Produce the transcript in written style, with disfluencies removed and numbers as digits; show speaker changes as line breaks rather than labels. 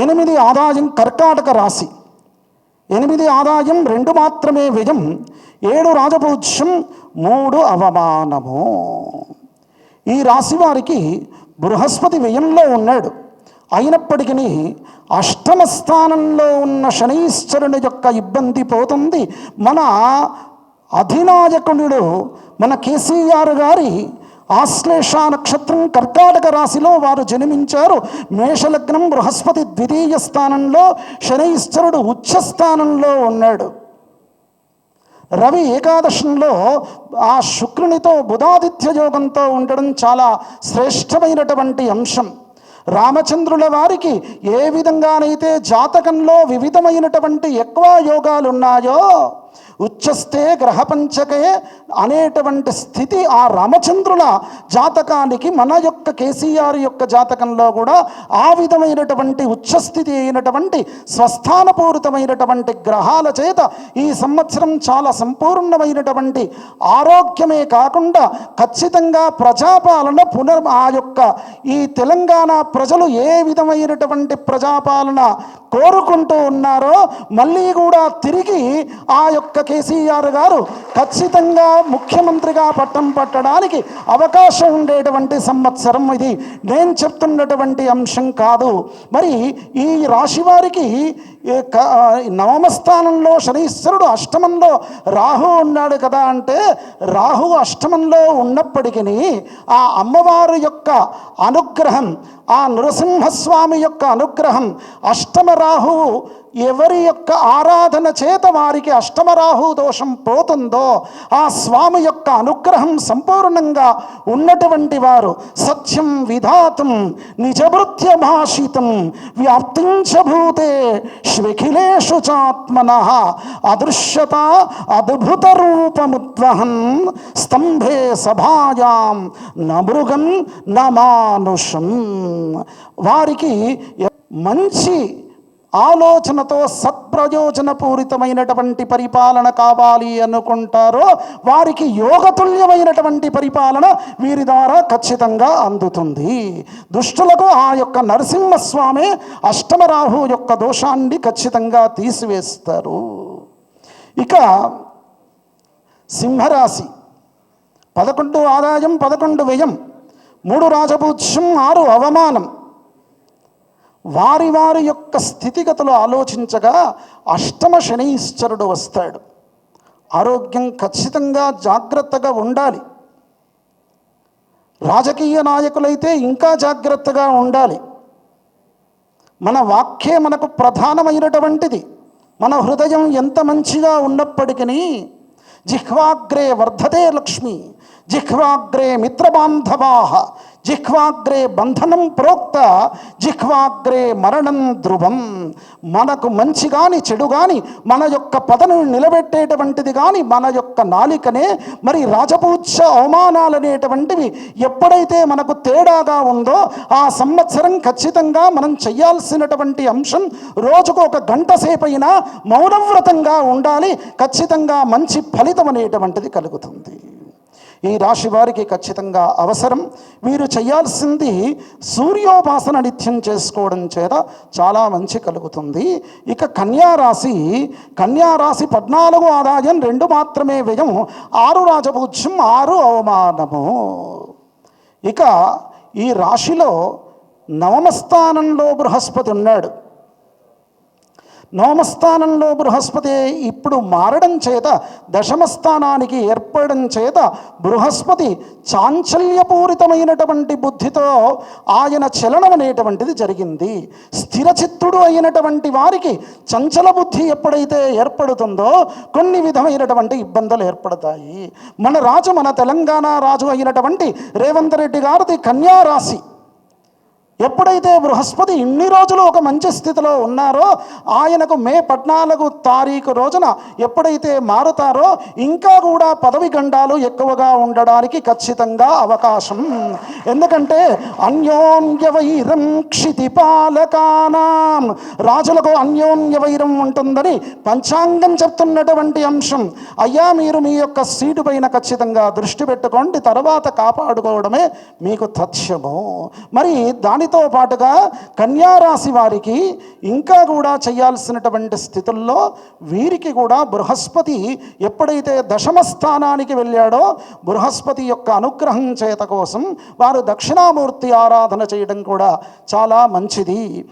8 ఆదాయం కర్కాటక రాశి, 8 ఆదాయం 2 మాత్రమే వ్యయం, 7 రాజపూజ్యం 3 అవమానము. ఈ రాశి వారికి బృహస్పతి వ్యయంలో ఉన్నాడు. అయినప్పటికీ అష్టమ స్థానంలో ఉన్న శనీశ్వరుని యొక్క ఇబ్బంది పోతుంది. మన అధినాయకుడు మన కేసీఆర్ గారి ఆశ్లేష నక్షత్రం కర్కాటక రాశిలో వారు జన్మించారు. మేషలగ్నం, బృహస్పతి ద్వితీయ స్థానంలో, శనీశ్వరుడు ఉచ్చ స్థానంలో ఉన్నాడు. రవి ఏకాదశంలో ఆ శుక్రునితో బుధాదిత్య యోగంతో ఉండడం చాలా శ్రేష్టమైనటువంటి అంశం. రామచంద్రుల వారికి ఏ విధంగానైతే జాతకంలో వివిధమైనటువంటి ఎక్కువ యోగాలు ఉన్నాయో, ఉచ్చస్తే గ్రహపంచకే అనేటువంటి స్థితి ఆ రామచంద్రుల జాతకానికి మన యొక్క కేసీఆర్ యొక్క జాతకంలో కూడా ఆ విధమైనటువంటి ఉచ్చస్థితి అయినటువంటి స్వస్థానపూరితమైనటువంటి గ్రహాల చేత ఈ సంవత్సరం చాలా సంపూర్ణమైనటువంటి ఆరోగ్యమే కాకుండా ఖచ్చితంగా ప్రజాపాలన ఆ యొక్క ఈ తెలంగాణ ప్రజలు ఏ విధమైనటువంటి ప్రజాపాలన కోరుకుంటూ ఉన్నారో మళ్ళీ కూడా తిరిగి ఆ యొక్క కేసీఆర్ గారు ఖచ్చితంగా ముఖ్యమంత్రిగా పట్టం పట్టడానికి అవకాశం ఉండేటువంటి సంవత్సరం ఇది. నేను చెప్తున్నటువంటి అంశం కాదు. మరి ఈ రాశి వారికి నవమ స్థానంలో శనీశ్వరుడు, అష్టమంలో రాహు ఉన్నాడు కదా. అంటే రాహు అష్టమంలో ఉన్నప్పటికీ ఆ అమ్మవారి యొక్క అనుగ్రహం, ఆ నృసింహస్వామి యొక్క అనుగ్రహం, అష్టమ రాహువు ఎవరి యొక్క ఆరాధన చేత వారికి అష్టమరాహు దోషం పోతుందో ఆ స్వామి యొక్క అనుగ్రహం సంపూర్ణంగా ఉన్నటువంటి వారు సత్యం విధాతం నిజభృత్యభాషితం వ్యాప్తించభూతే శ్వఖిలేషు చాత్మనః అదృశ్యత అద్భుత రూపముద్వహన్ స్తంభే సభాయాం నమృగం నమానుషం. వారికి మంచి ఆలోచనతో సత్ప్రయోజనపూరితమైనటువంటి పరిపాలన కావాలి అనుకుంటారో వారికి యోగతుల్యమైనటువంటి పరిపాలన వీరి ద్వారా ఖచ్చితంగా అందుతుంది. దుష్టులకు ఆ యొక్క నరసింహస్వామి అష్టమరాహు యొక్క దోషాన్ని ఖచ్చితంగా తీసివేస్తారు. ఇక సింహరాశి 11 ఆదాయం 11 వ్యయం, 3 రాజపూజ్యం 6 అవమానం. వారి వారి యొక్క స్థితిగతులు ఆలోచించగా అష్టమ శనీశ్వరుడు వస్తాడు. ఆరోగ్యం ఖచ్చితంగా జాగ్రత్తగా ఉండాలి. రాజకీయ నాయకులైతే ఇంకా జాగ్రత్తగా ఉండాలి. మన వాక్యే మనకు ప్రధానమైనటువంటిది. మన హృదయం ఎంత మంచిగా ఉన్నప్పటికీ జిహ్వాగ్రే వర్ధతే లక్ష్మి, జిహ్వాగ్రే మిత్రబాంధవాః, జిహ్వాగ్రే బంధనం ప్రోక్త, జిహ్వాగ్రే మరణం ధ్రువం. మనకు మంచి కానీ చెడు కానీ మన యొక్క పదను నిలబెట్టేటువంటిది కానీ మన యొక్క నాలికనే. మరి రాజపూజ్య అవమానాలు అనేటువంటివి ఎప్పుడైతే మనకు తేడాగా ఉందో ఆ సంవత్సరం ఖచ్చితంగా మనం చేయాల్సినటువంటి అంశం రోజుకు 1 గంట సేపైనా మౌనవ్రతంగా ఉండాలి. ఖచ్చితంగా మంచి ఫలితం అనేటువంటిది కలుగుతుంది. ఈ రాశి వారికి ఖచ్చితంగా అవసరం. వీరు చేయాల్సింది సూర్యోపాసన నిత్యం చేసుకోవడం చేత చాలా మంచి కలుగుతుంది. ఇక కన్యారాశి 14 ఆదాయం 2 మాత్రమే వ్యయం, 6 రాజపూజ్యం 6 అవమానము. ఇక ఈ రాశిలో నవమ స్థానంలో బృహస్పతి ఉన్నాడు. నవమస్థానంలో బృహస్పతి ఇప్పుడు మారడం చేత దశమ స్థానానికి ఏర్పడడం చేత బృహస్పతి చాంచల్యపూరితమైనటువంటి బుద్ధితో ఆయన చలనం అనేటువంటిది జరిగింది. స్థిరచిత్తుడు అయినటువంటి వారికి చంచల బుద్ధి ఎప్పుడైతే ఏర్పడుతుందో కొన్ని విధమైనటువంటి ఇబ్బందులు ఏర్పడతాయి. మన తెలంగాణ రాజు అయినటువంటి రేవంత్ రెడ్డి గారిది కన్యారాశి. ఎప్పుడైతే బృహస్పతి ఇన్ని రోజులు ఒక మంచి స్థితిలో ఉన్నారో ఆయనకు మే 14 తారీఖు రోజున ఎప్పుడైతే మారుతారో ఇంకా కూడా పదవి గండాలు ఎక్కువగా ఉండడానికి ఖచ్చితంగా అవకాశం. ఎందుకంటే అన్యోన్య వైరం క్షితిపాలకానాం రాజానాం, రాజులకు అన్యోన్య వైరం ఉంటుందని పంచాంగం చెప్తున్నటువంటి అంశం. అయ్యా మీరు మీ యొక్క సీటు పైన ఖచ్చితంగా దృష్టి పెట్టుకోండి, తర్వాత కాపాడుకోవడమే మీకు తథ్యము. మరి దానితో పాటుగా కన్యారాశి వారికి ఇంకా కూడా చేయాల్సినటువంటి స్థితుల్లో వీరికి కూడా బృహస్పతి ఎప్పుడైతే దశమ స్థానానికి వెళ్ళాడో బృహస్పతి యొక్క అనుగ్రహం చేత కోసం వారు దక్షిణామూర్తి ఆరాధన చేయడం కూడా చాలా మంచిది.